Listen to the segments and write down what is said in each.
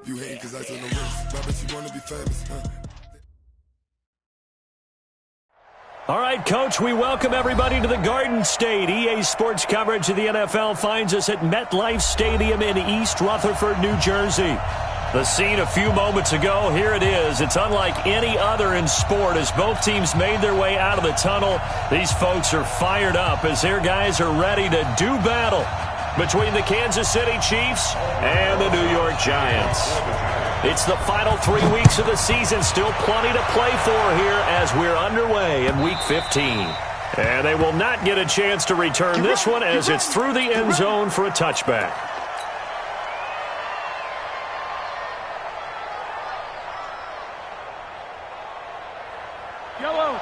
You hating because I said no race. But I bet you want to be famous, huh? All right, Coach, we welcome everybody to the Garden State. EA Sports coverage of the NFL finds us at MetLife Stadium in East Rutherford, New Jersey. The scene a few moments ago, here it is. It's unlike any other in sport as both teams made their way out of the tunnel. These folks are fired up as their guys are ready to do battle between the Kansas City Chiefs and the New York Giants. It's the final 3 weeks of the season. Still plenty to play for here as we're underway in Week 15. And they will not get a chance to return this one as it's through the end zone for a touchback. Yellow.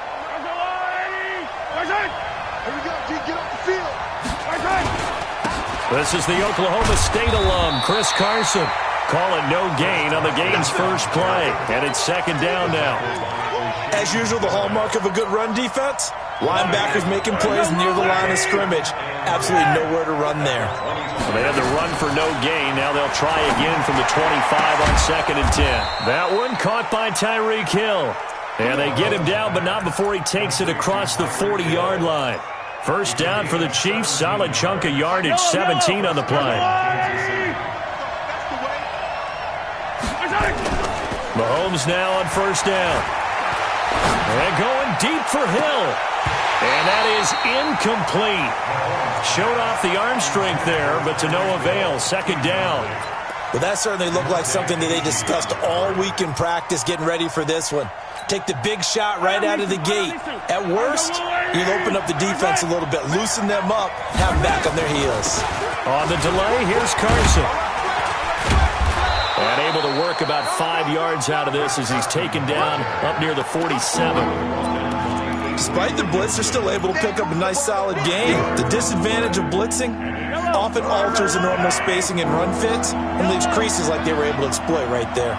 Here we go, G. Get off the field. This is the Oklahoma State alum, Chris Carson. Call it no gain on the game's first play. And it's second down now. As usual, the hallmark of a good run defense, linebackers making plays near the line of scrimmage. Absolutely nowhere to run there. Well, they had the run for no gain. Now they'll try again from the 25 on 2nd and 10. That one caught by Tyreek Hill. And they get him down, but not before he takes it across the 40-yard line. First down for the Chiefs. Solid chunk of yardage, 17 on the play. Mahomes now on first down. And going deep for Hill. And that is incomplete. Showed off the arm strength there, but to no avail. Second down. Well, that certainly looked like something that they discussed all week in practice getting ready for this one. Take the big shot right out of the gate. At worst, you'll open up the defense a little bit, loosen them up, have them back on their heels. On the delay, here's Carson. And able to work about 5 yards out of this as he's taken down up near the 47. Despite the blitz, they're still able to pick up a nice solid gain. The disadvantage of blitzing often alters the normal spacing and run fits and leaves creases like they were able to exploit right there.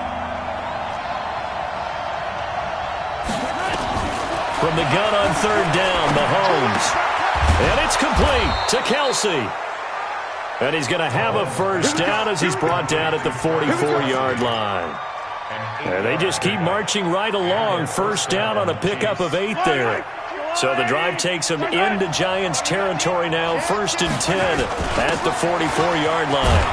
From the gun on third down, Mahomes. And it's complete to Kelsey. And he's going to have a first down as he's brought down at the 44-yard line. And they just keep marching right along. First down on a pickup of 8 there. So the drive takes them into Giants territory now. 1st and 10 at the 44-yard line.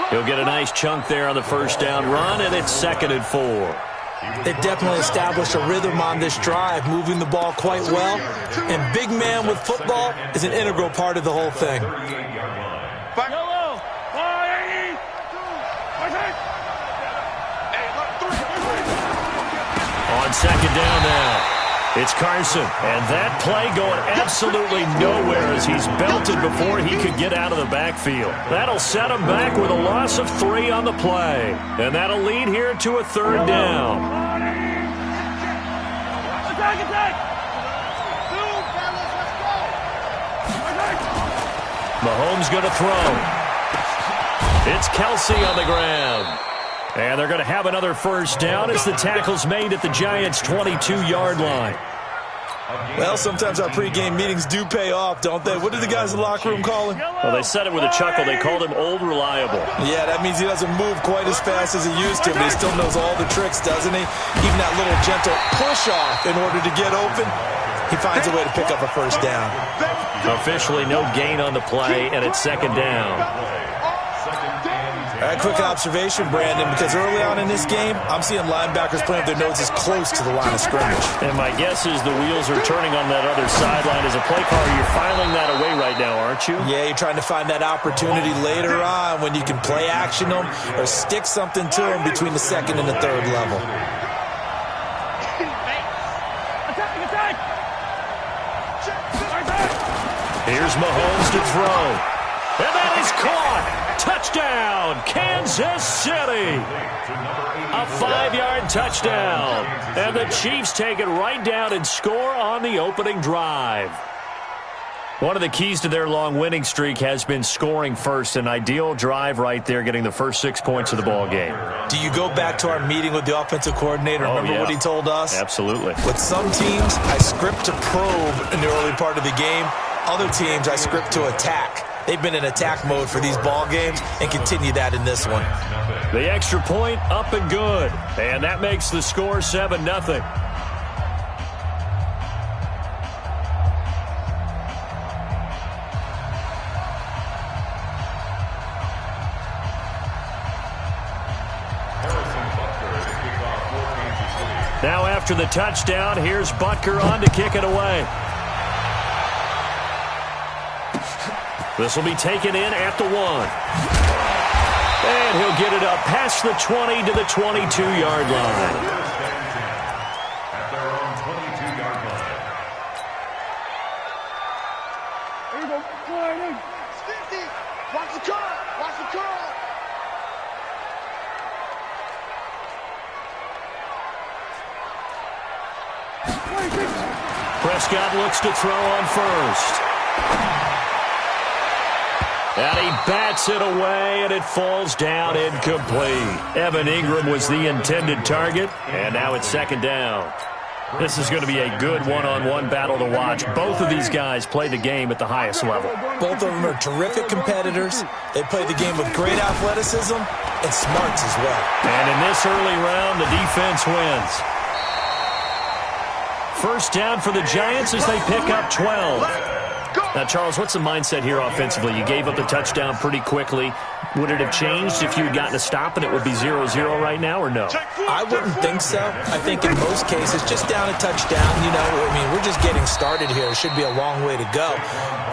He'll get a nice chunk there on the first down run, and it's 2nd and 4. They've definitely established a rhythm on this drive, moving the ball quite well. And big man with football is an integral part of the whole thing. On second down now, it's Carson. And that play going absolutely nowhere as he's belted before he could get out of the backfield. That'll set him back with a loss of 3 on the play. And that'll lead here to a 3rd down. Mahomes going to throw. It's Kelsey on the ground. And they're going to have another first down as the tackle's made at the Giants' 22-yard line. Well, sometimes our pregame meetings do pay off, don't they? What did the guys in the locker room call him? Well, they said it with a chuckle. They called him Old Reliable. Yeah, that means he doesn't move quite as fast as he used to, but he still knows all the tricks, doesn't he? Even that little gentle push-off in order to get open, he finds a way to pick up a first down. Officially no gain on the play, and it's 2nd down. All right, quick observation, Brandon, because early on in this game, I'm seeing linebackers playing with their noses close to the line of scrimmage. And my guess is the wheels are turning on that other sideline. As a play caller, you're filing that away right now, aren't you? Yeah, you're trying to find that opportunity later on when you can play action them or stick something to them between the 2nd and the 3rd level. Here's Mahomes to throw. And that is caught. Touchdown, Kansas City. A 5-yard touchdown. And the Chiefs take it right down and score on the opening drive. One of the keys to their long winning streak has been scoring first. An ideal drive right there, getting the first 6 points of the ball game. Do you go back to our meeting with the offensive coordinator? Remember what he told us? Absolutely. With some teams, I script to probe in the early part of the game. Other teams, I script to attack. They've been in attack mode for these ball games and continue that in this one. The extra point up and good. And that makes the score 7-0. Now after the touchdown, here's Butker on to kick it away. This will be taken in at the 1. And he'll get it up past the 20 to the 22-yard line. At their own 22-yard line. There you go. Flying in. 50. Watch the curl. Watch the curl. Prescott looks to throw on first. And he bats it away, and it falls down incomplete. Evan Ingram was the intended target, and now it's second down. This is going to be a good one-on-one battle to watch. Both of these guys play the game at the highest level. Both of them are terrific competitors. They play the game with great athleticism and smarts as well. And in this early round, the defense wins. First down for the Giants as they pick up 12. Now, Charles, what's the mindset here offensively? You gave up the touchdown pretty quickly. Would it have changed if you had gotten a stop and it would be 0-0 right now, or no? I wouldn't think so. I think in most cases, just down a touchdown, we're just getting started here. It should be a long way to go.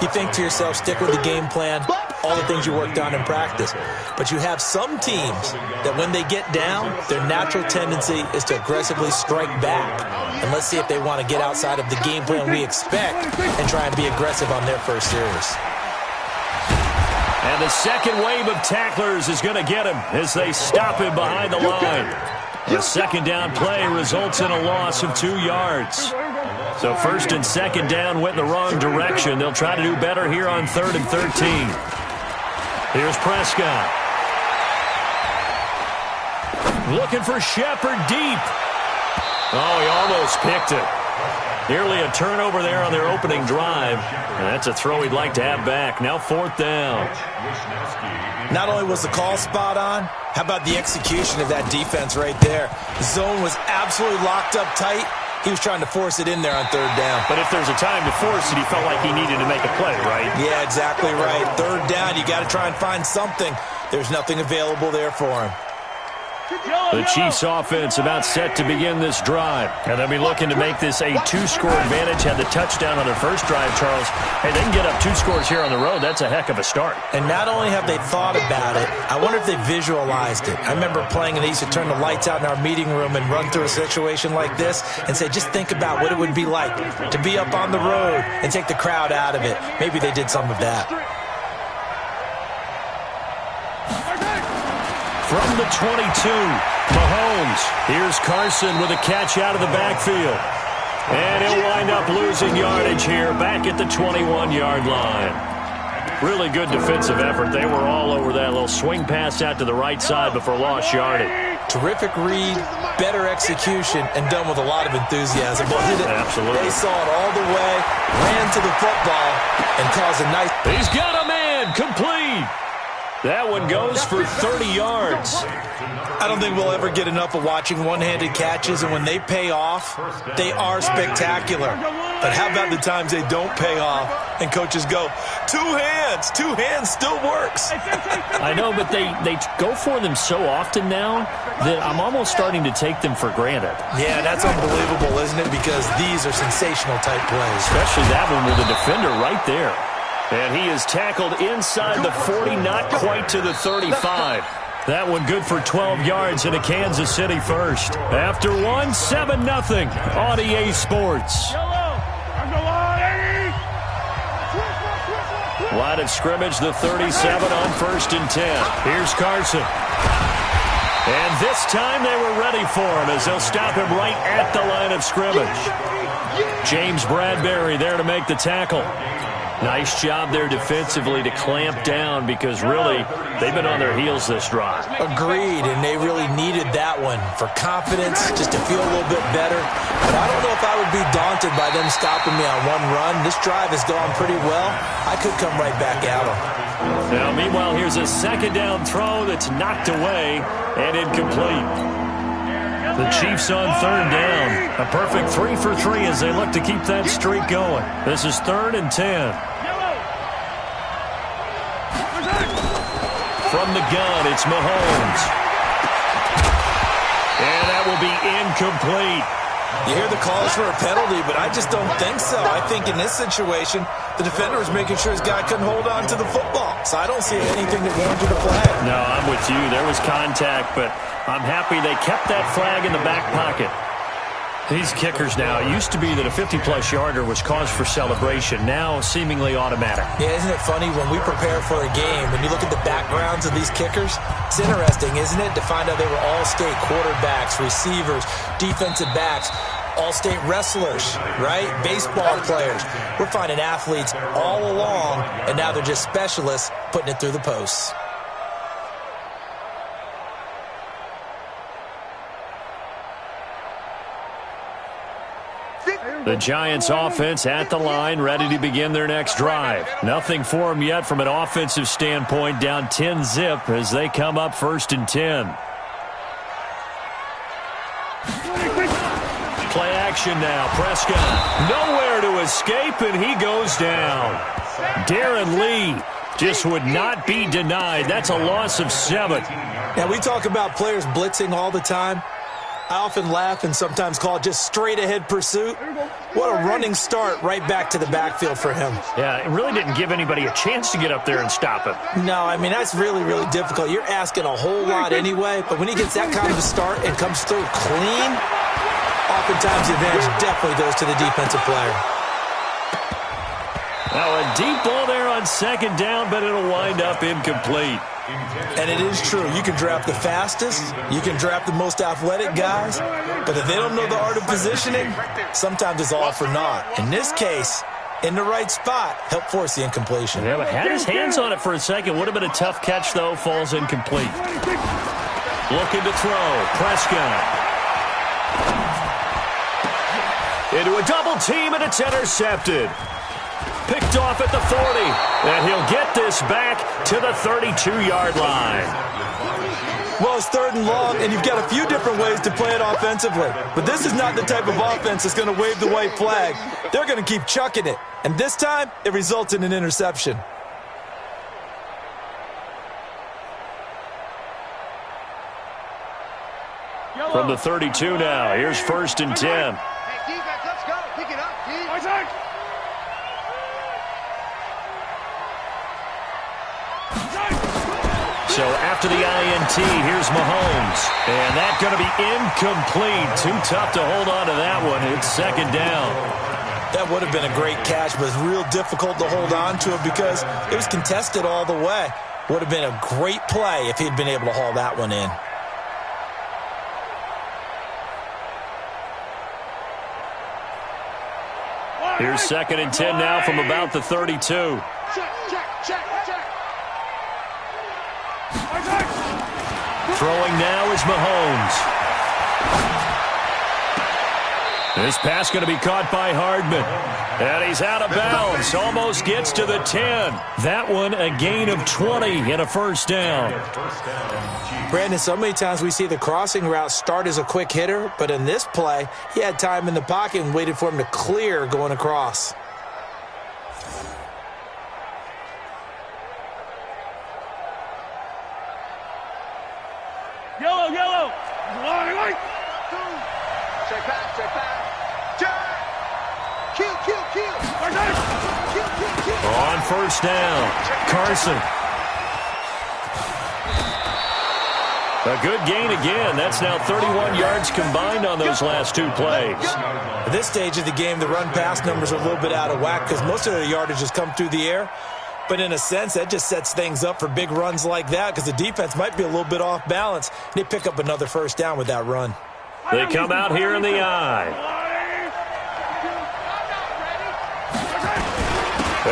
You think to yourself, stick with the game plan, all the things you worked on in practice. But you have some teams that when they get down, their natural tendency is to aggressively strike back. And let's see if they want to get outside of the game plan we expect and try and be aggressive on their first series. And the second wave of tacklers is going to get him as they stop him behind the line. The second down play results in a loss of 2 yards. So first and second down went in the wrong direction. They'll try to do better here on 3rd and 13. Here's Prescott. Looking for Shepard deep. Oh, he almost picked it. Nearly a turnover there on their opening drive. And that's a throw he'd like to have back. Now 4th down. Not only was the call spot on, how about the execution of that defense right there? The zone was absolutely locked up tight. He was trying to force it in there on 3rd down. But if there's a time to force it, he felt like he needed to make a play, right? Yeah, exactly right. 3rd down, you got to try and find something. There's nothing available there for him. The Chiefs offense about set to begin this drive. And they'll be looking to make this a 2-score advantage. Had the touchdown on their first drive, Charles. Hey, they can get up 2 scores here on the road. That's a heck of a start. And not only have they thought about it, I wonder if they visualized it. I remember playing and they used to turn the lights out in our meeting room and run through a situation like this and say, just think about what it would be like to be up on the road and take the crowd out of it. Maybe they did some of that. From the 22, Mahomes. Here's Carson with a catch out of the backfield. And he'll wind up losing yardage here back at the 21-yard line. Really good defensive effort. They were all over that little swing pass out to the right side before lost yardage. Terrific read, better execution, and done with a lot of enthusiasm. Absolutely. They saw it all the way, ran to the football, and caused a nice... He's got a man, complete. That one goes for 30 yards. I don't think we'll ever get enough of watching one-handed catches, and when they pay off, they are spectacular. But how about the times they don't pay off, and coaches go, 2 hands still works. I know, but they go for them so often now that I'm almost starting to take them for granted. Yeah, that's unbelievable, isn't it? Because these are sensational-type plays. Especially that one with the defender right there. And he is tackled inside the 40, not quite to the 35. That one good for 12 yards and a Kansas City first. After 1, 7-0 on EA Sports. Line of scrimmage, the 37 on 1st and 10. Here's Carson. And this time they were ready for him as they'll stop him right at the line of scrimmage. James Bradbury there to make the tackle. Nice job there defensively to clamp down because really they've been on their heels this drive. Agreed, and they really needed that one for confidence, just to feel a little bit better. But I don't know if I would be daunted by them stopping me on one run. This drive has gone pretty well. I could come right back at them. Now, meanwhile, here's a second down throw that's knocked away and incomplete. The Chiefs on third down. A perfect 3 for 3 as they look to keep that streak going. This is 3rd and 10. From the gun, it's Mahomes. And that will be incomplete. You hear the calls for a penalty, but I just don't think so. I think in this situation, the defender was making sure his guy couldn't hold on to the football. So I don't see anything that warranted a flag. No, I'm with you. There was contact, but I'm happy they kept that flag in the back pocket. These kickers now, it used to be that a 50-plus yarder was cause for celebration. Now, seemingly automatic. Yeah, isn't it funny when we prepare for a game, when you look at the backgrounds of these kickers, it's interesting, isn't it, to find out they were all-state quarterbacks, receivers, defensive backs, all-state wrestlers, right? Baseball players. We're finding athletes all along, and now they're just specialists putting it through the posts. The Giants offense at the line, ready to begin their next drive. Nothing for them yet from an offensive standpoint, down 10-zip as they come up 1st and 10. Play action now. Prescott nowhere to escape, and he goes down. Darren Lee just would not be denied. That's a loss of 7. Now, we talk about players blitzing all the time. I often laugh and sometimes call it just straight-ahead pursuit. What a running start right back to the backfield for him. Yeah, it really didn't give anybody a chance to get up there and stop him. No, I mean, that's really, really difficult. You're asking a whole lot anyway, but when he gets that kind of a start and comes through clean, oftentimes the advantage definitely goes to the defensive player. Now, a deep ball there on 2nd down, but it'll wind up incomplete. And it is true. You can draft the fastest. You can draft the most athletic guys. But if they don't know the art of positioning, sometimes it's all for naught. In this case, in the right spot, helped force the incompletion. Yeah, but had his hands on it for a second. Would have been a tough catch, though. Falls incomplete. Looking to throw. Prescott. Into a double team, and it's intercepted. Picked off at the 40, and he'll get this back to the 32-yard line. Well, it's 3rd and long, and you've got a few different ways to play it offensively. But this is not the type of offense that's going to wave the white flag. They're going to keep chucking it. And this time, it results in an interception. From the 32 now, here's 1st and 10. Hey, defense, let's go. Pick it up, D. So after the INT, here's Mahomes. And that's going to be incomplete. Too tough to hold on to that one. It's 2nd down. That would have been a great catch, but it's real difficult to hold on to it because it was contested all the way. Would have been a great play if he'd been able to haul that one in. Here's 2nd and 10 now from about the 32. Check. Throwing now is Mahomes. This pass going to be caught by Hardman. And he's out of bounds. Almost gets to the 10. That one a gain of 20 and a 1st down. Brandon, so many times we see the crossing route start as a quick hitter, but in this play, he had time in the pocket and waited for him to clear going across. Yellow. Check back. Kill. On 1st down, Carson. A good gain again. That's now 31 yards combined on those last 2 plays. At this stage of the game, the run-pass numbers are a little bit out of whack because most of their yardage has come through the air. But in a sense, that just sets things up for big runs like that because the defense might be a little bit off balance. They pick up another 1st down with that run. They come out here in the eye.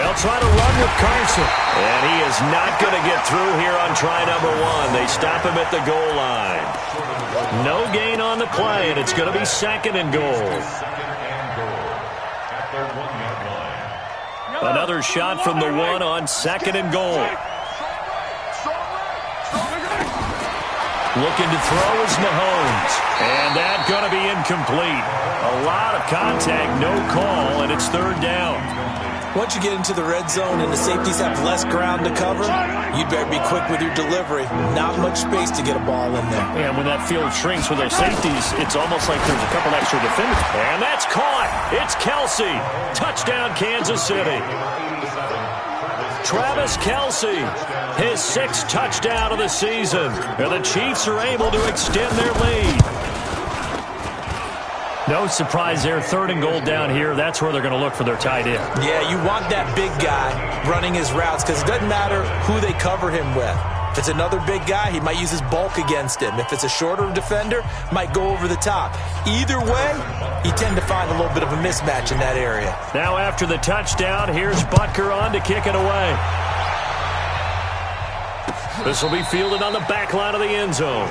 They'll try to run with Carson. And he is not going to get through here on try number 1. They stop him at the goal line. No gain on the play, and it's going to be 2nd and goal. Another shot from the 1 on 2nd and goal. Looking to throw is Mahomes. And that's going to be incomplete. A lot of contact, no call, and it's 3rd down. Once you get into the red zone and the safeties have less ground to cover, you'd better be quick with your delivery. Not much space to get a ball in there. And when that field shrinks with those safeties, it's almost like there's a couple extra defenders. And that's caught. It's Kelsey. Touchdown, Kansas City. Travis Kelsey, his 6th touchdown of the season. And the Chiefs are able to extend their lead. No surprise there, 3rd and goal down here. That's where they're going to look for their tight end. Yeah, you want that big guy running his routes because it doesn't matter who they cover him with. If it's another big guy, he might use his bulk against him. If it's a shorter defender, might go over the top. Either way, you tend to find a little bit of a mismatch in that area. Now after the touchdown, here's Butker on to kick it away. This will be fielded on the back line of the end zone.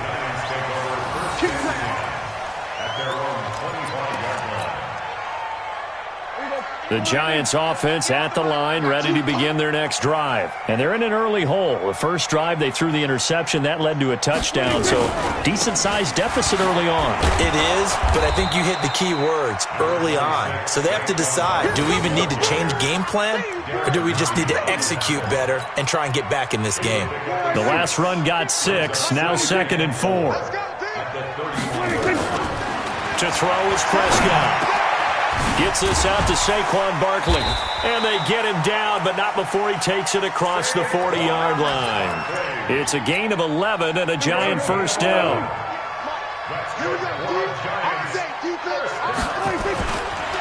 The Giants offense at the line, ready to begin their next drive. And they're in an early hole. The first drive, they threw the interception. That led to a touchdown, so decent-sized deficit early on. It is, but I think you hit the key words, early on. So they have to decide, do we even need to change game plan, or do we just need to execute better and try and get back in this game? The last run got 6, now 2nd and 4. To throw is Prescott. Gets this out to Saquon Barkley. And they get him down, but not before he takes it across the 40-yard line. It's a gain of 11 and a Giant first down.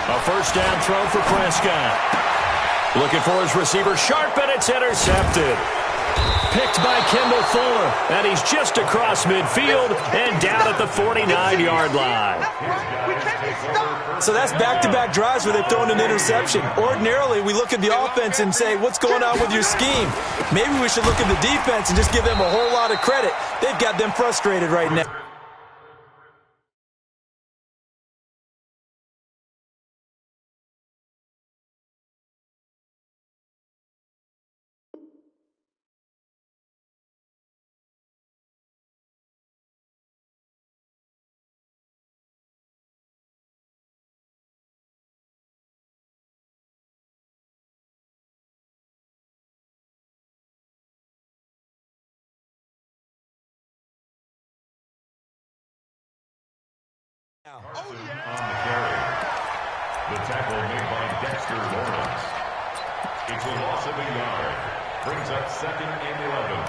A first down throw for Prescott. Looking for his receiver, Sharp, and it's intercepted. Picked by Kendall Fuller, and he's just across midfield and down at the 49-yard line. So that's back-to-back drives where they've thrown an interception. Ordinarily, we look at the offense and say, what's going on with your scheme? Maybe we should look at the defense and just give them a whole lot of credit. They've got them frustrated right now. On the carry. The tackle made by Dexter Lawrence. It's a loss of a yard. Brings up 2nd and 11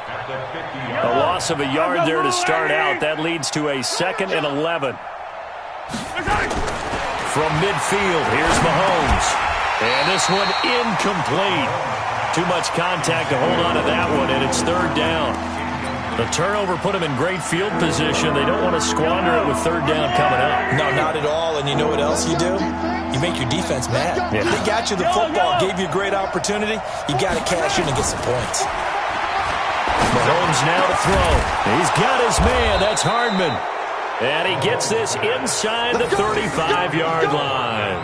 at the 50-yard line. A loss of a yard there to start out. That leads to a 2nd and 11. From midfield, here's Mahomes. And this one incomplete. Too much contact to hold on to that one, and it's 3rd down. The turnover put them in great field position. They don't want to squander it with 3rd down coming up. No, not at all. And you know what else you do? You make your defense mad. Yeah. They got you the football, gave you a great opportunity. You got to cash in and get some points. Mahomes now to throw. He's got his man. That's Hardman. And he gets this inside the 35-yard line.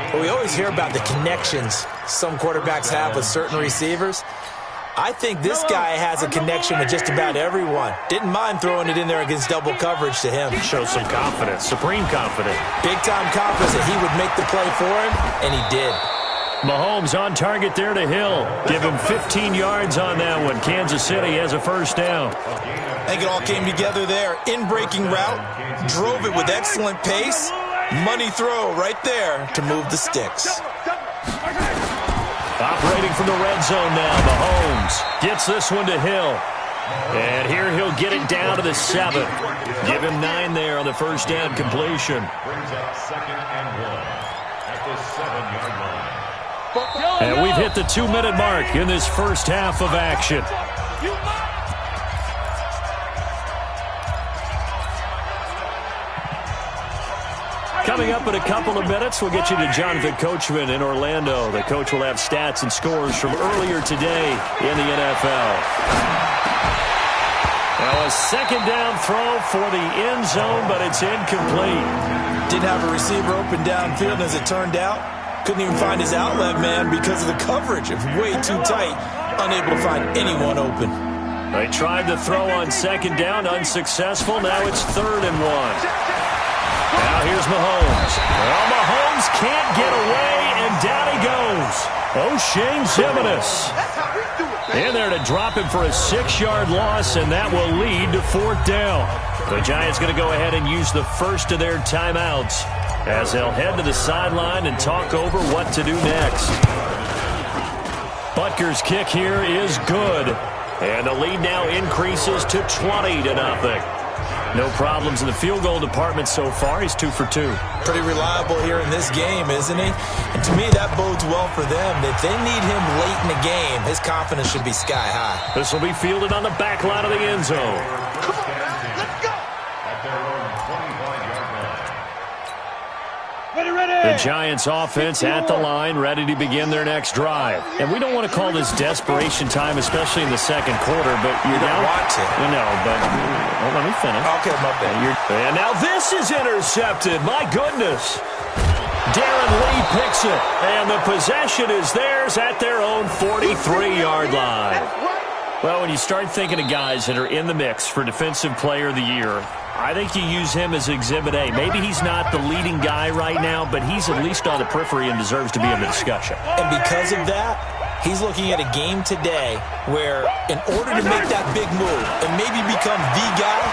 Well, we always hear about the connections some quarterbacks have with certain receivers. I think this guy has a connection with just about everyone. Didn't mind throwing it in there against double coverage to him. Shows some confidence, supreme confidence. Big-time confidence that he would make the play for him, and he did. Mahomes on target there to Hill. Give him 15 yards on that one. Kansas City has a first down. I think it all came together there. In-breaking route, drove it with excellent pace. Money throw right there to move the sticks. Operating from the red zone now, Mahomes gets this one to Hill. And here he'll get it down to the 7. Give him 9 there on the first down completion. Brings up 2nd and 1 at the 7-yard line. And we've hit the 2-minute mark in this first half of action. Coming up in a couple of minutes, we'll get you to Jonathan Coachman in Orlando. The coach will have stats and scores from earlier today in the NFL. Now a second down throw for the end zone, but it's incomplete. Didn't have a receiver open downfield, and as it turned out, couldn't even find his outlet man because of the coverage. It was way too tight, unable to find anyone open. They tried to throw on second down, unsuccessful. Now it's 3rd and 1. Now here's Mahomes. Well, Mahomes can't get away, and down he goes. O'Shane Ximines in there to drop him for a 6-yard loss, and that will lead to 4th down. The Giants going to go ahead and use the first of their timeouts as they'll head to the sideline and talk over what to do next. Butker's kick here is good, and the lead now increases to 20-0. No problems in the field goal department so far. He's 2 for 2. Pretty reliable here in this game, isn't he? And to me, that bodes well for them. If they need him late in the game, his confidence should be sky high. This will be fielded on the back line of the end zone. Come on, man. Let's go. At their own 25-yard line. Ready. The Giants offense at the line, ready to begin their next drive. And we don't want to call this desperation time, especially in the second quarter, but You don't want to. No, but let me finish. Okay, my bad. And now this is intercepted. My goodness. Darren Lee picks it, and the possession is theirs at their own 43-yard line. Well, when you start thinking of guys that are in the mix for Defensive Player of the Year, I think you use him as Exhibit A. Maybe he's not the leading guy right now, but he's at least on the periphery and deserves to be in the discussion. And because of that, he's looking at a game today where in order to make that big move and maybe become the guy,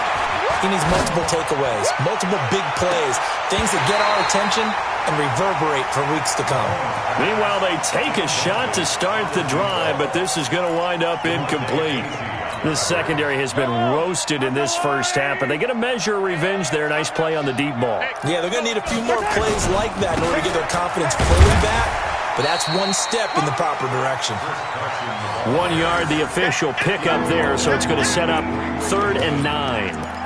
he needs multiple takeaways, multiple big plays, things that get our attention and reverberate for weeks to come. Meanwhile, they take a shot to start the drive, but this is going to wind up incomplete. This secondary has been roasted in this first half, and they get a measure of revenge there. Nice play on the deep ball. Yeah, they're going to need a few more plays like that in order to get their confidence fully back, but that's one step in the proper direction. 1 yard, the official pickup there, so it's going to set up 3rd and 9.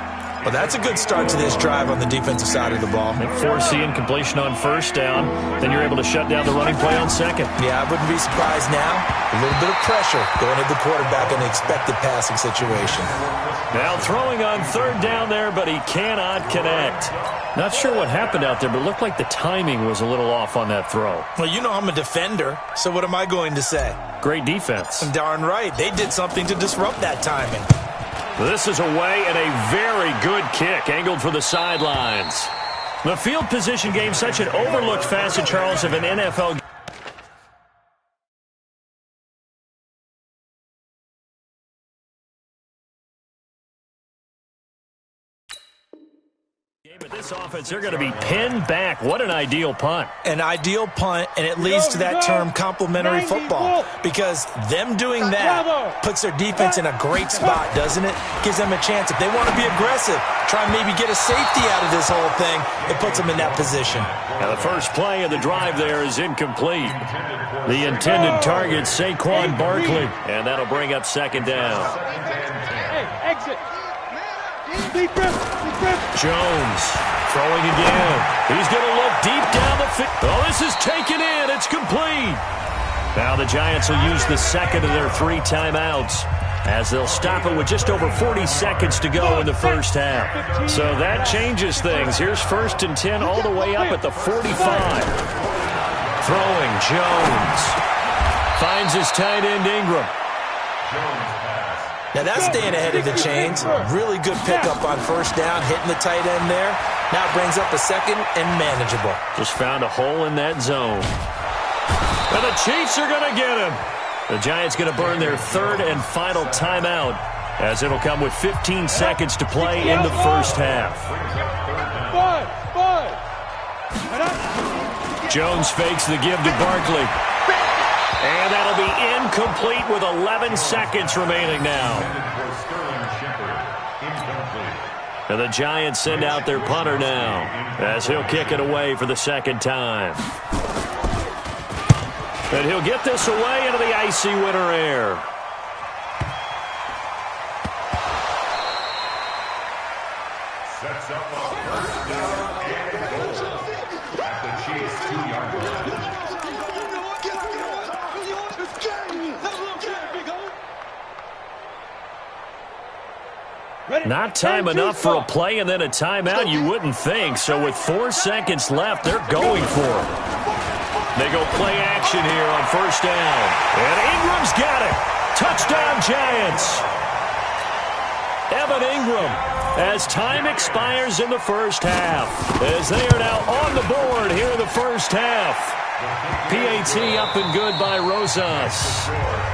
Well, that's a good start to this drive on the defensive side of the ball. They force the incompletion on 1st down. Then you're able to shut down the running play on 2nd. Yeah, I wouldn't be surprised now. A little bit of pressure going at the quarterback in the expected passing situation. Now throwing on 3rd down there, but he cannot connect. Not sure what happened out there, but it looked like the timing was a little off on that throw. Well, you know I'm a defender, so what am I going to say? Great defense. Darn right. They did something to disrupt that timing. This is away and a very good kick, angled for the sidelines. The field position game, such an overlooked facet, Charles, of an NFL game. But this offense, they're going to be pinned back. What an ideal punt. An ideal punt, and it leads to that term complementary football, because them doing that puts their defense in a great spot, doesn't it? Gives them a chance. If they want to be aggressive, try and maybe get a safety out of this whole thing, it puts them in that position. Now the first play of the drive there is incomplete. The intended target, Saquon Barkley, and that'll bring up 2nd down. Hey, exit. Deep rip. Jones throwing again. He's going to look deep down the field. Oh, this is taken in. It's complete. Now the Giants will use the 2nd of their 3 timeouts as they'll stop it with just over 40 seconds to go in the first half. So that changes things. Here's 1st and 10 all the way up at the 45. Throwing, Jones. Finds his tight end, Ingram. Now that's staying ahead of the chains. Really good pickup on 1st down, hitting the tight end there. Now it brings up a 2nd and manageable. Just found a hole in that zone. And the Chiefs are going to get him. The Giants going to burn their 3rd and final timeout, as it'll come with 15 seconds to play in the first half. Jones fakes the give to Barkley. And that'll be incomplete with 11 seconds remaining now. And the Giants send out their punter now, as he'll kick it away for the 2nd time. And he'll get this away into the icy winter air. Sets up a first down and goal at the Chiefs' 2-yard line. Not time enough for a play and then a timeout, you wouldn't think. So with 4 seconds left, they're going for it. They go play action here on first down. And Ingram's got it. Touchdown, Giants. Evan Ingram, as time expires in the first half, as they are now on the board here in the first half. PAT up and good by Rosas.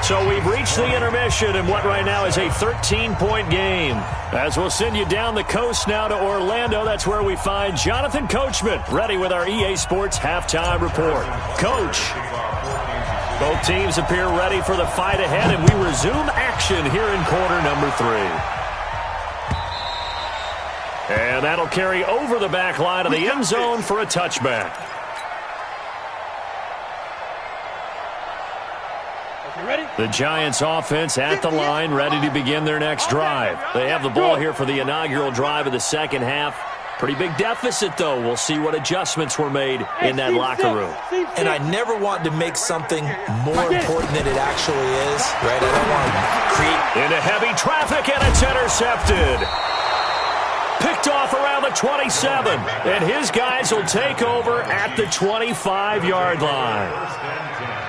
So we've reached the intermission in what right now is a 13-point game. As we'll send you down the coast now to Orlando, that's where we find Jonathan Coachman, ready with our EA Sports halftime report. Coach, both teams appear ready for the fight ahead, and we resume action here in quarter number 3. And that'll carry over the back line of the end zone for a touchback. The Giants offense at the line, ready to begin their next drive. They have the ball here for the inaugural drive of the second half. Pretty big deficit, though. We'll see what adjustments were made in that locker room. And I never want to make something more important than it actually is, right? I don't want to create... Into heavy traffic, and it's intercepted. Picked off around the 27, and his guys will take over at the 25-yard line.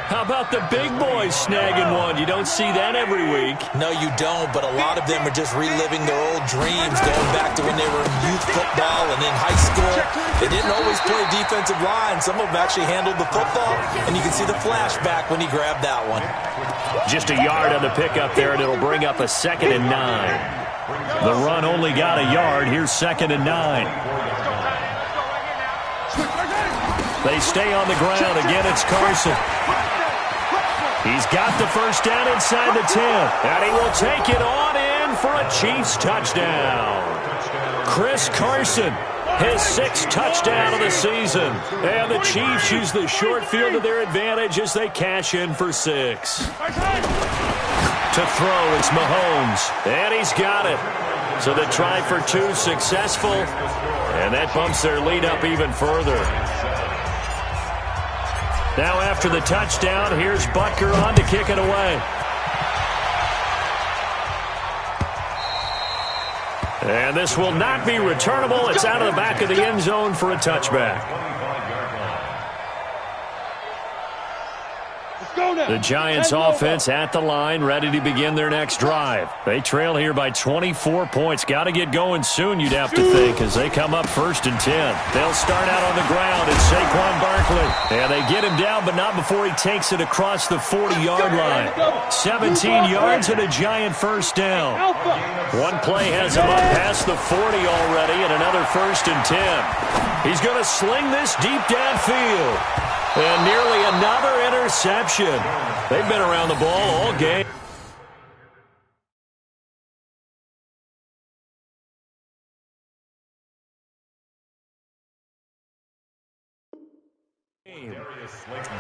How about the big boys snagging one? You don't see that every week. No, you don't, but a lot of them are just reliving their old dreams, going back to when they were in youth football and in high school. They didn't always play defensive line. Some of them actually handled the football, and you can see the flashback when he grabbed that one. Just a yard on the pickup there, and it'll bring up a 2nd and 9. The run only got a yard. Here's 2nd and 9. They stay on the ground. Again, it's Carson. He's got the first down inside the 10. And he will take it on in for a Chiefs touchdown. Chris Carson, his 6th touchdown of the season. And the Chiefs use the short field to their advantage as they cash in for 6. To throw, it's Mahomes. And he's got it. So the try for 2 successful. And that bumps their lead up even further. Now after the touchdown, here's Butker on to kick it away. And this will not be returnable. It's out of the back of the end zone for a touchback. The Giants offense at the line, ready to begin their next drive. They trail here by 24 points. Got to get going soon, you'd have to think, as they come up 1st and 10. They'll start out on the ground. It's Saquon Barkley. And they get him down, but not before he takes it across the 40-yard line. 17 yards and a Giant first down. One play has him up past the 40 already, and another 1st and 10. He's going to sling this deep downfield. And nearly another interception. They've been around the ball all game. Darius Slayton,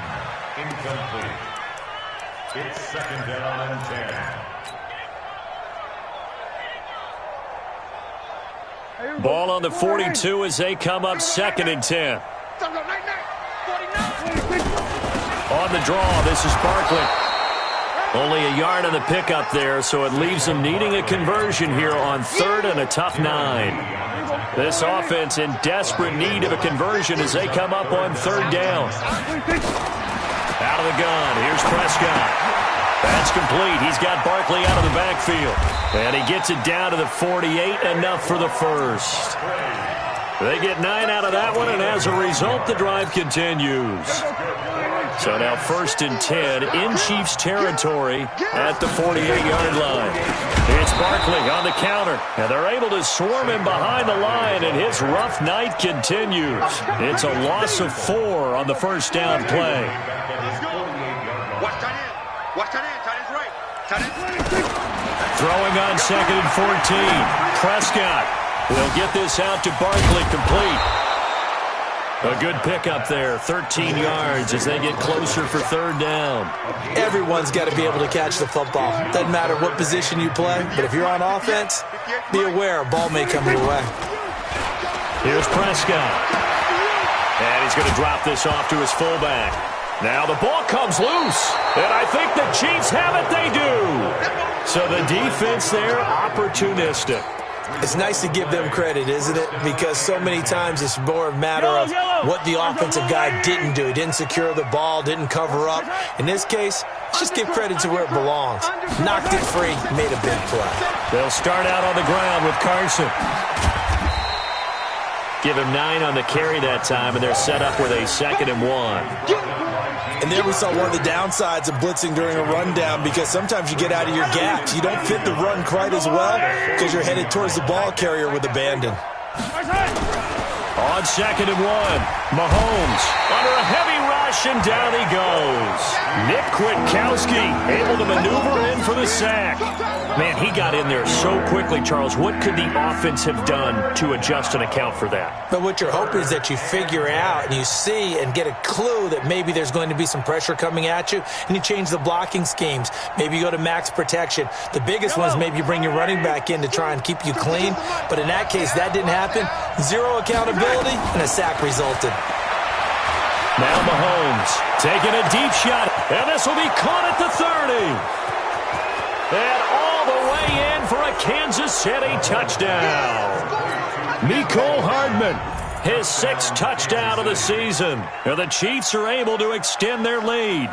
incomplete. It's 2nd down and 10. Ball on the 42 as they come up 2nd and 10. On the draw, this is Barkley. Only a yard on the pickup there, so it leaves them needing a conversion here on 3rd and a tough 9. This offense in desperate need of a conversion as they come up on 3rd down. Out of the gun, here's Prescott. That's complete. He's got Barkley out of the backfield. And he gets it down to the 48, enough for the first. They get 9 out of that one, and as a result, the drive continues. So now 1st and 10 in Chiefs territory at the 48-yard line. It's Barkley on the counter, and they're able to swarm him behind the line, and his rough night continues. It's a loss of 4 on the first down play. Throwing on 2nd and 14. Prescott will get this out to Barkley, complete. A good pickup there, 13 yards as they get closer for 3rd down. Everyone's got to be able to catch the football. Doesn't matter what position you play, but if you're on offense, be aware a ball may come your way. Here's Prescott. And he's going to drop this off to his fullback. Now the ball comes loose. And I think the Chiefs have it. They do. So the defense there, opportunistic. It's nice to give them credit, isn't it? Because so many times it's more a matter of what the offensive guy didn't do. He didn't secure the ball, didn't cover up. In this case, just give credit to where it belongs. Knocked it free, made a big play. They'll start out on the ground with Carson. Give him 9 on the carry that time, and they're set up with a 2nd and 1. And there we saw one of the downsides of blitzing during a rundown, because sometimes you get out of your gaps. You don't fit the run quite as well because you're headed towards the ball carrier with abandon. On 2nd and 1, Mahomes under a heavy rush, and down he goes. Nick Kwiatkowski able to maneuver in for the sack. Man, he got in there so quickly, Charles. What could the offense have done to adjust and account for that? But what you're hoping is that you figure out and you see and get a clue that maybe there's going to be some pressure coming at you, and you change the blocking schemes. Maybe you go to max protection. The biggest one is maybe you bring your running back in to try and keep you clean. But in that case, that didn't happen. Zero accountability, and a sack resulted. Now Mahomes taking a deep shot, and this will be caught at the 30. And all the way in for a Kansas City touchdown. Mecole Hardman, his 6th touchdown of the season. And the Chiefs are able to extend their lead.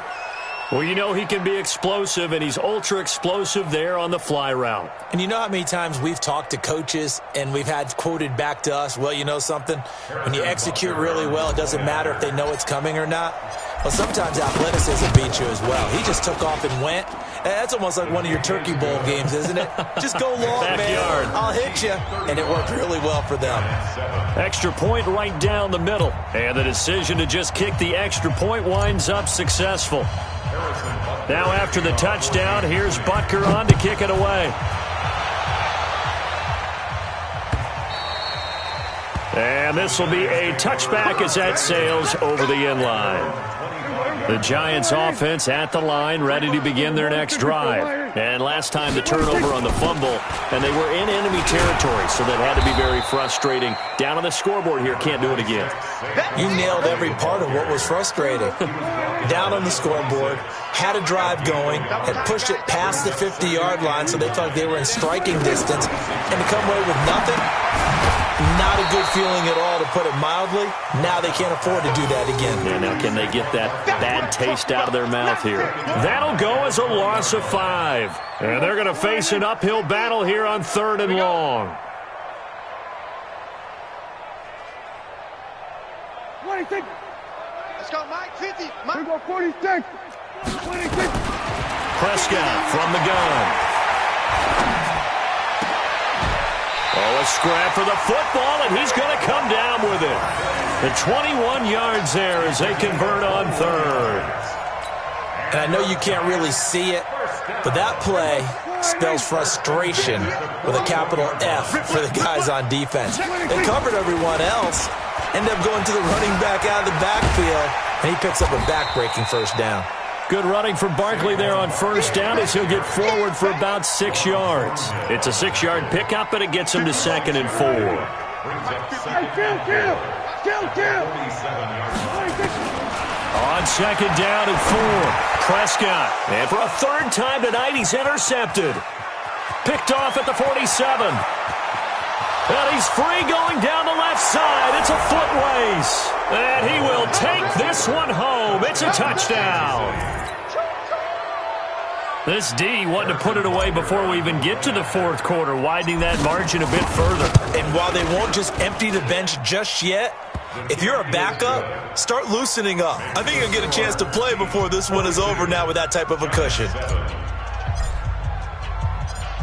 Well, you know he can be explosive, and he's ultra-explosive there on the fly route. And you know how many times we've talked to coaches and we've had quoted back to us, well, you know something? When you execute really well, it doesn't matter if they know it's coming or not. Well, sometimes athleticism beats you as well. He just took off and went. That's almost like one of your Turkey Bowl games, isn't it? Just go long, Backyard. man. I'll hit you. And it worked really well for them. Extra point right down the middle. And the decision to just kick the extra point winds up successful. Now after the touchdown, here's Butker on to kick it away. And this will be a touchback as that sails over the end line. The Giants offense at the line, ready to begin their next drive. And last time the turnover on the fumble, and they were in enemy territory, so that had to be very frustrating. Down on the scoreboard here, can't do it again. You nailed every part of what was frustrating. Down on the scoreboard, had a drive going, had pushed it past the 50-yard line, so they thought they were in striking distance, and to come away with nothing, not a good feeling at all, to put it mildly. Now they can't afford to do that again. Yeah, now can they get that bad taste out of their mouth here? That'll go as a loss of 5. And they're going to face an uphill battle here on 3rd and long. 26. Let's go, Mike. 50. Mike. We go 46. 26. Prescott from the gun. Oh, a scrap for the football, and he's going to come down with it. The 21 yards there as they convert on 3rd. And I know you can't really see it, but that play spells frustration with a capital F for the guys on defense. They covered everyone else, end up going to the running back out of the backfield, and he picks up a back-breaking first down. Good running from Barkley there on 1st down as he'll get forward for about 6 yards. It's a 6-yard pickup, and it gets him to 2nd and 4. On 2nd down and 4, Prescott. And for a 3rd time tonight, he's intercepted. Picked off at the 47. And he's free going down the left side. It's a foot race. And he will take this one home. It's a touchdown. This D wanted to put it away before we even get to the 4th quarter, widening that margin a bit further. And while they won't just empty the bench just yet, if you're a backup, start loosening up. I think you'll get a chance to play before this one is over now with that type of a cushion.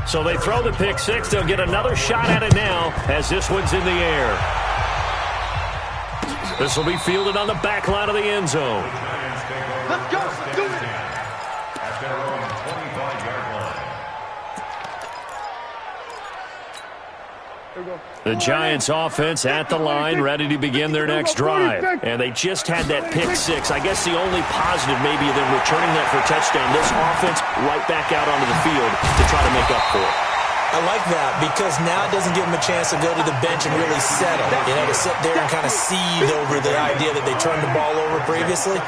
So they throw the pick 6. They'll get another shot at it now as this one's in the air. This will be fielded on the back line of the end zone. Let's go. Do it. At their own 25-yard line. The Giants offense at the line, ready to begin their next drive. And they just had that pick 6. I guess the only positive maybe of them returning that for a touchdown. This offense right back out onto the field to try to make up for it. I like that because now it doesn't give them a chance to go to the bench and really settle. You know, to sit there and kind of seethe over the idea that they turned the ball over previously.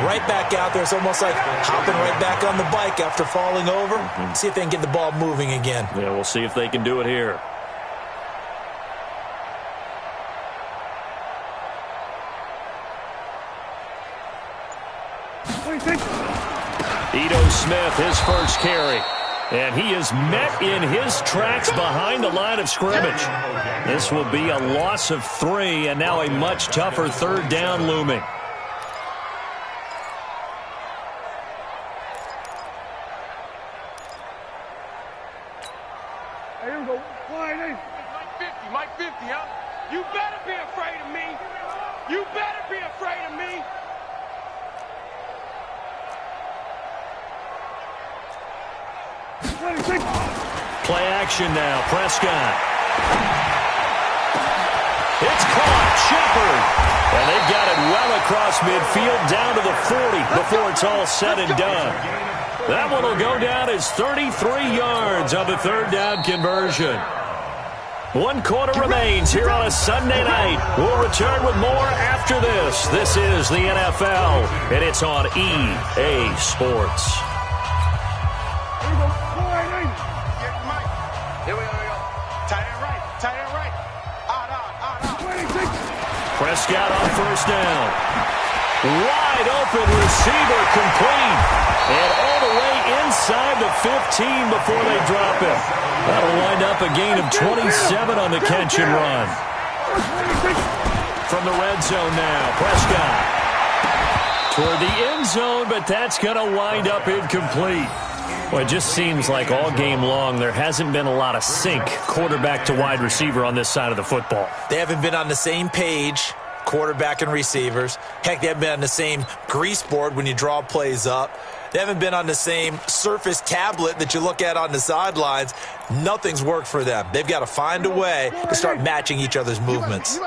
Right back out there. It's almost like hopping right back on the bike after falling over. See if they can get the ball moving again. Yeah, we'll see if they can do it here. Ito Smith, his first carry. And he is met in his tracks behind the line of scrimmage. This will be a loss of 3, and now a much tougher third down looming. Here we go. Flying in. Mike 50, huh? You better be afraid of me. You better be afraid of me. Play action now. Prescott. It's caught. Shepard. And they've got it well across midfield down to the 40 before it's all said and done. That one will go down as 33 yards on the third down conversion. 1 quarter remains here on a Sunday night. We'll return with more after this. This is the NFL, and it's on EA Sports. Prescott on first down. Wide open receiver complete. And all the way inside the 15 before they drop it. That'll wind up a gain of 27 on the catch and run. From the red zone now, Prescott. Toward the end zone, but that's going to wind up incomplete. Well, it just seems like all game long there hasn't been a lot of sync quarterback to wide receiver on this side of the football. They haven't been on the same page, quarterback and receivers. Heck, they haven't been on the same grease board when you draw plays up. They haven't been on the same Surface tablet that you look at on the sidelines. Nothing's worked for them. They've got to find a way to start matching each other's movements.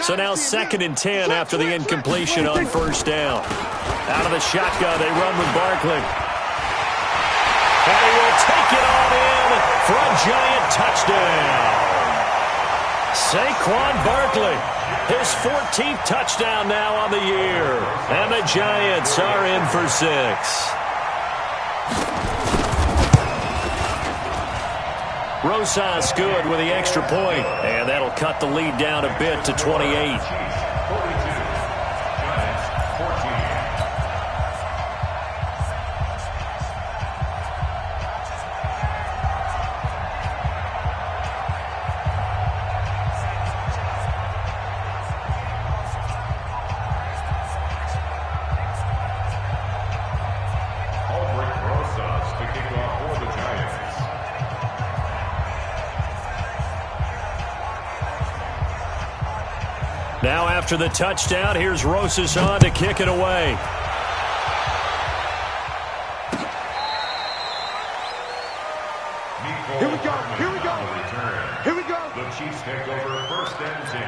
So now 2nd and 10 after the incompletion on first down. Out of the shotgun, they run with Barkley. And he will take it on in for a Giant touchdown. Saquon Barkley, his 14th touchdown now on the year. And the Giants are in for 6. Rosas good with the extra point, and that'll cut the lead down a bit to 28. Now after the touchdown, here's Rosas on to kick it away. Here we go. Here we go. Here we go. The Chiefs take over 1st and 10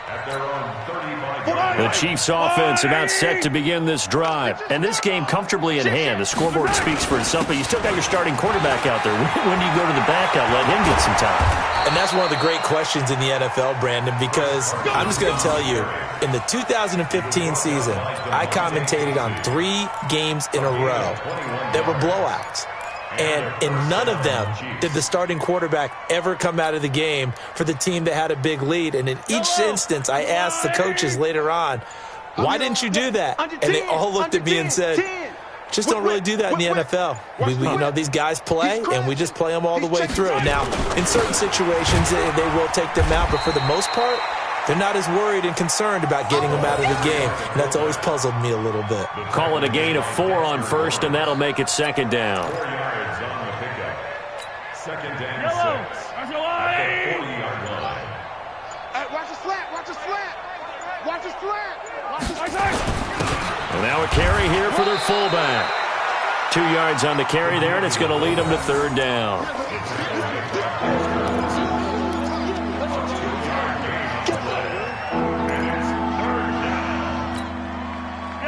at their own 35-yard line. The Chiefs offense about set to begin this drive. And this game comfortably in hand. The scoreboard speaks for itself, but you still got your starting quarterback out there. When do you go to the backup? Let him get some time. And that's one of the great questions in the NFL, Brandon, because I'm just going to tell you, in the 2015 season, I commentated on 3 games in a row that were blowouts. And in none of them did the starting quarterback ever come out of the game for the team that had a big lead. And in each instance, I asked the coaches later on, why didn't you do that? And they all looked at me and said, just don't really do that in the NFL. You know, these guys play, and we just play them all the way through. Now, in certain situations, they will take them out, but for the most part, they're not as worried and concerned about getting them out of the game, and that's always puzzled me a little bit. Call it a gain of 4 on first, and that'll make it 2nd down. 4 yards on the pickup. 2nd and 6. Watch the line. At the 40-yard line. Hey, watch the slant. Watch the slant. Watch the slant. Watch the slant. And now a carry here for their fullback. 2 yards on the carry there, and it's going to lead them to 3rd down.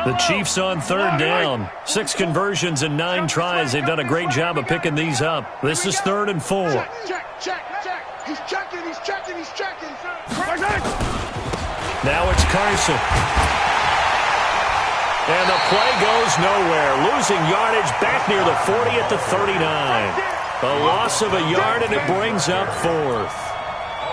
The Chiefs on third down. 6 conversions and 9 tries. They've done a great job of picking these up. This is 3rd and 4. Check. He's checking. Now it's Carson. And the play goes nowhere. Losing yardage back near the 40 at the 39. A loss of a yard, and it brings up 4th.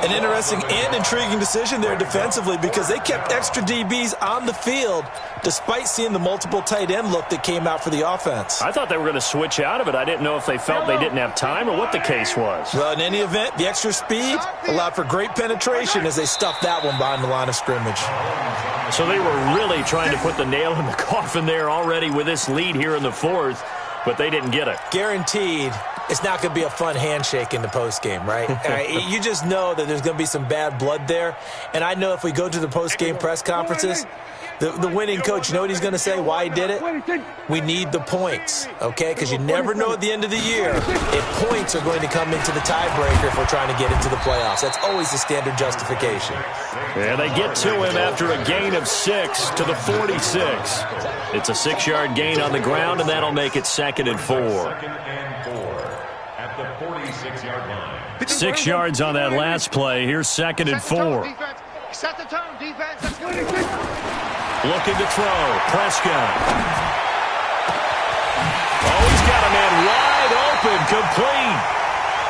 An interesting and intriguing decision there defensively because they kept extra DBs on the field despite seeing the multiple tight end look that came out for the offense. I thought they were going to switch out of it. I didn't know if they felt they didn't have time or what the case was. Well, in any event, the extra speed allowed for great penetration as they stuffed that one behind the line of scrimmage. So they were really trying to put the nail in the coffin there already with this lead here in the 4th, but they didn't get it. Guaranteed. It's not going to be a fun handshake in the postgame, right? You just know that there's going to be some bad blood there. And I know if we go to the postgame press conferences, the winning coach, you know what he's going to say, why he did it? We need the points, okay? Because you never know at the end of the year if points are going to come into the tiebreaker if we're trying to get into the playoffs. That's always the standard justification. Yeah, they get to him after a gain of 6 to the 46. It's a 6-yard gain on the ground, and that'll make it 2nd and 4. 2nd and 4 at the 46-yard line. 6 yards on that last play. Here's 2nd and 4. Set the tone, defense. Looking to throw. Prescott. Oh, he's got a man wide open. Complete.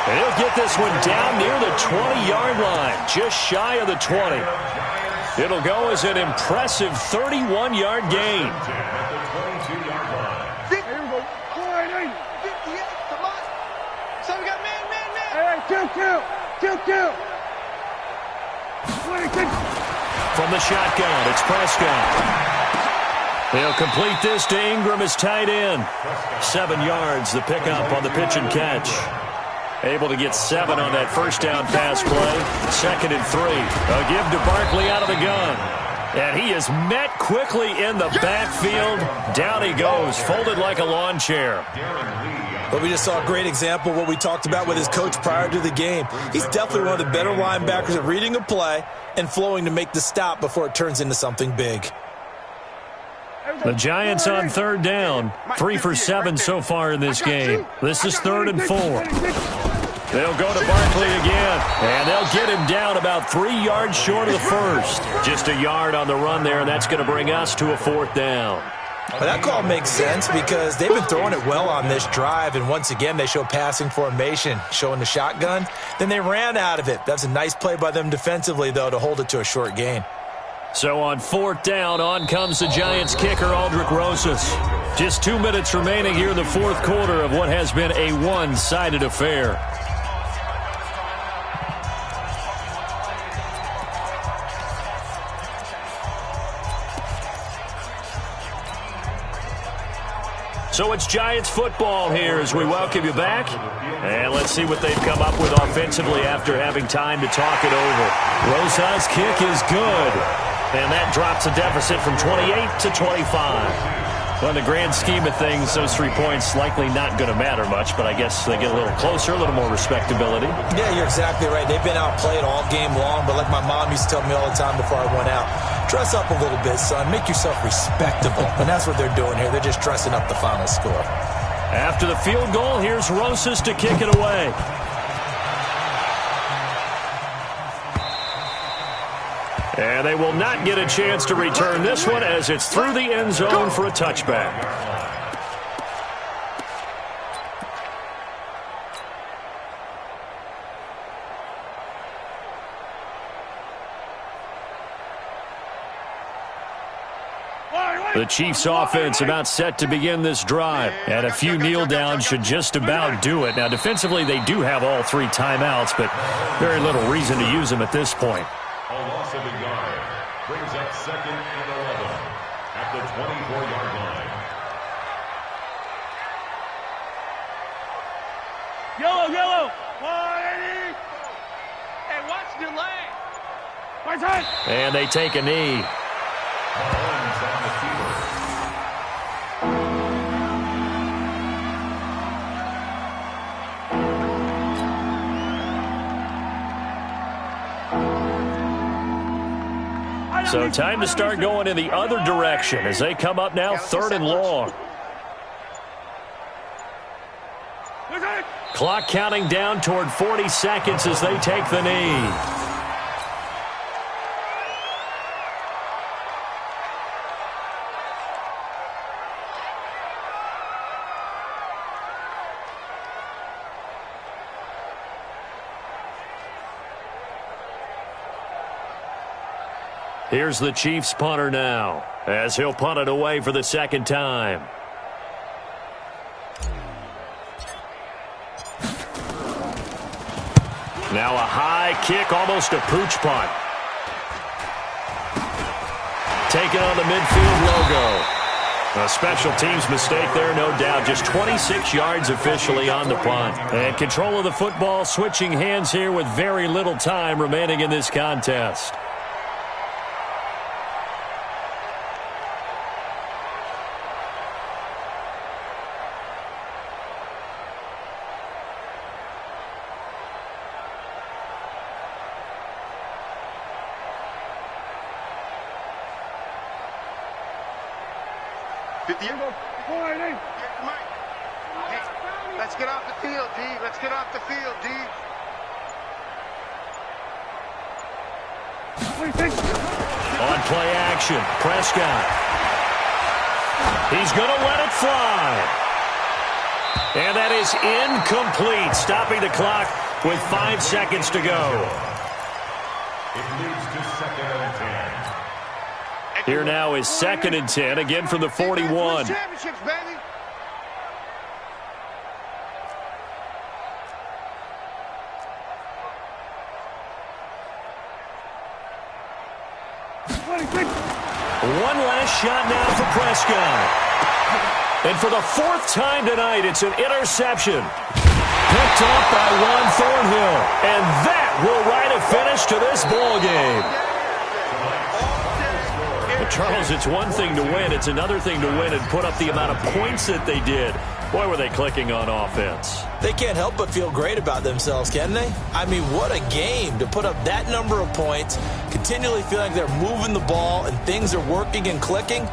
And he'll get this one down near the 20-yard line. Just shy of the 20. It'll go as an impressive 31-yard gain. At the 22-yard line. 58, come on. So we got man. Hey, kill. From the shotgun, it's Prescott. They'll complete this to Ingram as tight end. 7 yards, the pickup on the pitch and catch. Able to get 7 on that first down pass play. 2nd and 3. A give to Barkley out of the gun. And he is met quickly in the backfield. Down he goes, folded like a lawn chair. But we just saw a great example of what we talked about with his coach prior to the game. He's definitely one of the better linebackers at reading a play and flowing to make the stop before it turns into something big. The Giants on third down. 3 for 7 so far in this game. This is 3rd and 4. They'll go to Barkley again, and they'll get him down about 3 yards short of the first. Just a yard on the run there, and that's going to bring us to a 4th down. Well, that call makes sense because they've been throwing it well on this drive, and once again they show passing formation, showing the shotgun. Then they ran out of it. That's a nice play by them defensively, though, to hold it to a short gain. So on 4th down, on comes the Giants kicker, Aldrich Rosas. Just 2 minutes remaining here in the 4th quarter of what has been a one-sided affair. So it's Giants football here as we welcome you back. And let's see what they've come up with offensively after having time to talk it over. Rosas' kick is good. And that drops a deficit from 28 to 25. Well, in the grand scheme of things, those 3 points likely not going to matter much, but I guess they get a little closer, a little more respectability. Yeah, you're exactly right. They've been outplayed all game long, but like my mom used to tell me all the time before I went out, dress up a little bit, son. Make yourself respectable. And that's what they're doing here. They're just dressing up the final score. After the field goal, here's Rosas to kick it away. And they will not get a chance to return this one as it's through the end zone for a touchback. The Chiefs offense about set to begin this drive. And a few kneel downs should just about do it. Now defensively they do have all 3 timeouts, but very little reason to use them at this point. A loss of a yard brings up 2nd and 11 at the 24-yard line. Yellow. 180. Hey, watch the leg. My time. And they take a knee. Mahomes on the field. So time to start going in the other direction as they come up now 3rd and long. Clock counting down toward 40 seconds as they take the knee. Here's the Chiefs punter now, as he'll punt it away for the 2nd time. Now a high kick, almost a pooch punt. Taken on the midfield logo. A special teams mistake there, no doubt. Just 26 yards officially on the punt. And control of the football, switching hands here with very little time remaining in this contest. Let's get off the field, D. Let's get off the field, D. On play action, Prescott. He's going to let it fly. And that is incomplete, stopping the clock with 5 seconds to go. It leads to 2nd and 10. Here now is 2nd and 10, again from the 41. Championships, baby. One last shot now for Prescott. And for the 4th time tonight, it's an interception. Picked off by Juan Thornhill. And that will write a finish to this ball game. But Charles, it's one thing to win. It's another thing to win and put up the amount of points that they did. Boy, were they clicking on offense. They can't help but feel great about themselves, can they? I mean, what a game to put up that number of points, continually feeling like they're moving the ball and things are working and clicking.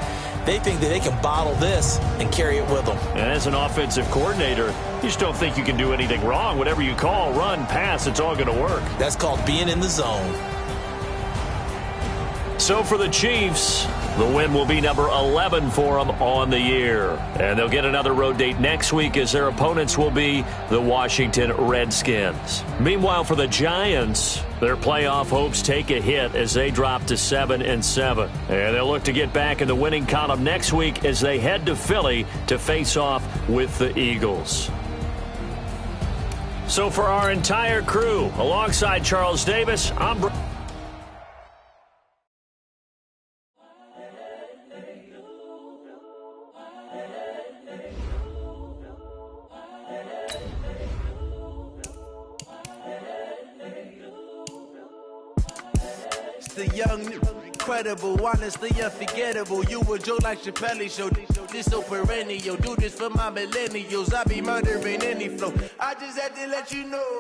They think that they can bottle this and carry it with them. And as an offensive coordinator, you just don't think you can do anything wrong. Whatever you call, run, pass, it's all going to work. That's called being in the zone. So for the Chiefs, the win will be number 11 for them on the year. And they'll get another road date next week as their opponents will be the Washington Redskins. Meanwhile, for the Giants, their playoff hopes take a hit as they drop to 7-7. And they'll look to get back in the winning column next week as they head to Philly to face off with the Eagles. So for our entire crew, alongside Charles Davis, I'm The young, incredible, honestly unforgettable. You a joke like Chappelle show. This so perennial. Do this for my millennials. I be murdering any flow. I just had to let you know.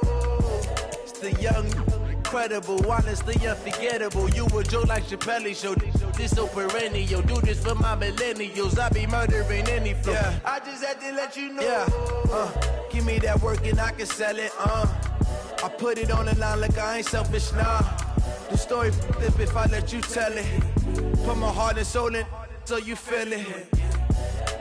It's the young, incredible, honestly unforgettable. You a joke like Chappelle show. This so perennial. Do this for my millennials. I be murdering any flow. Yeah. I just had to let you know. Yeah. Give me that work and I can sell it. I put it on the line like I ain't selfish, nah. The story flip if I let you tell it. Put my heart and soul in so you feel it.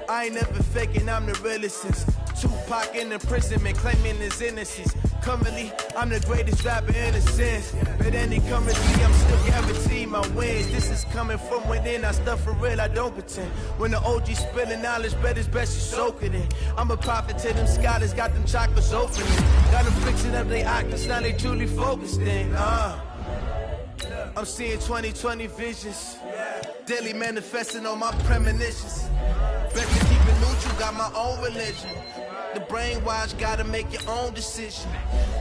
I ain't never faking, I'm the realest since Tupac in imprisonment, claiming his innocence. Currently, I'm the greatest rapper in a sense. But any currency, I'm still guaranteed my wins. This is coming from within, I stuff for real, I don't pretend. When the OG spilling knowledge, bet it's best you soak it in. I'm a prophet to them scholars, got them chakras opening. Got them fixing up they octaves, now they truly focused in. I'm seeing 2020 visions. Daily manifesting on my premonitions. Best to keep it neutral, got my own religion. The brainwash, gotta make your own decision.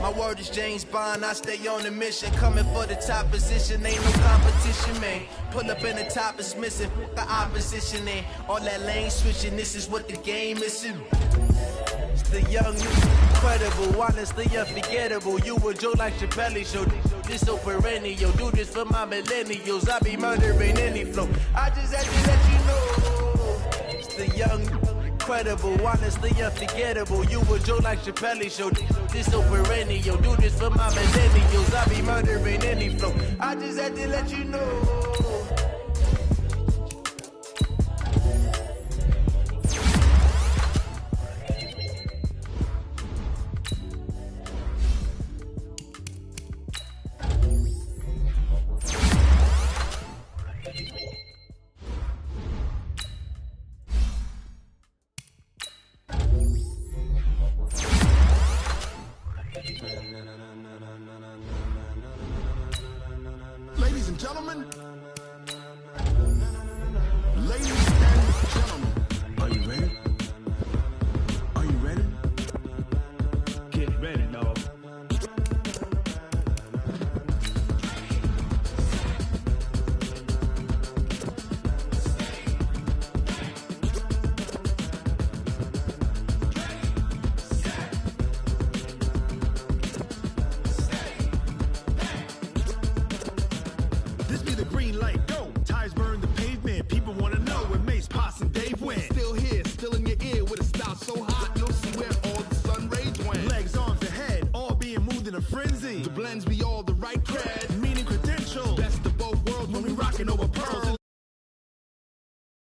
My word is James Bond, I stay on the mission. Coming for the top position, ain't no competition, man. Pull up in the top, it's missing, the opposition, and all that lane switching, this is what the game is. It's the young, incredible, honestly unforgettable. You a joke like Chappelle show. This so perennial. Do this for my millennials. I be murdering any flow. I just had to let you know. It's the young, incredible, honestly unforgettable. You a joke like Chappelle show. This so perennial. Do this for my millennials. I be murdering any flow. I just had to let you know. Ladies and gentlemen,